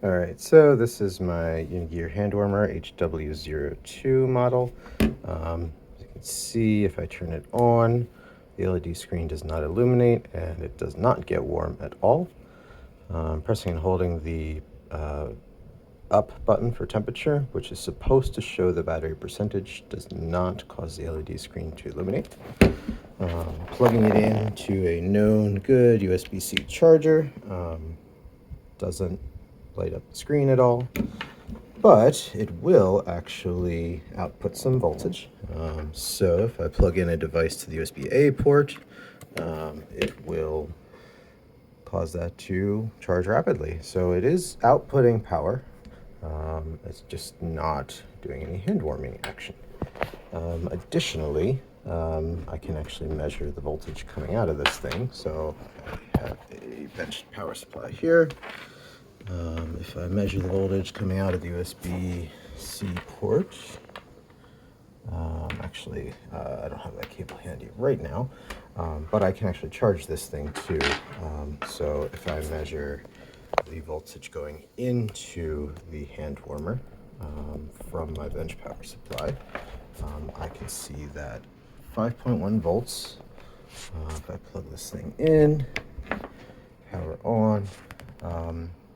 All right, so this is my Unigear Handwarmer HW02 model. As you can see, if I turn it on, the LED screen does not illuminate and it does not get warm at all. Pressing and holding the up button for temperature, which is supposed to show the battery percentage, does not cause the LED screen to illuminate. Plugging it into a known good USB-C charger doesn't light up the screen at all, but it will actually output some voltage. So if I plug in a device to the USB-A port, it will cause that to charge rapidly. So it is outputting power. It's just not doing any hand warming action. Additionally, I can actually measure the voltage coming out of this thing. So I have a bench power supply here. If I measure the voltage coming out of the USB-C port, I don't have that cable handy right now, but I can actually charge this thing too. So if I measure the voltage going into the hand warmer from my bench power supply, I can see that 5.1 volts. If I plug this thing in, power on,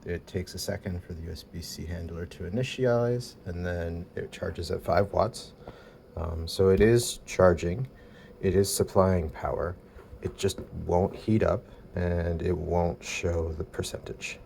it takes a second for the USB-C handler to initialize, and then it charges at 5 watts. So it is charging, it is supplying power, it just won't heat up and it won't show the percentage.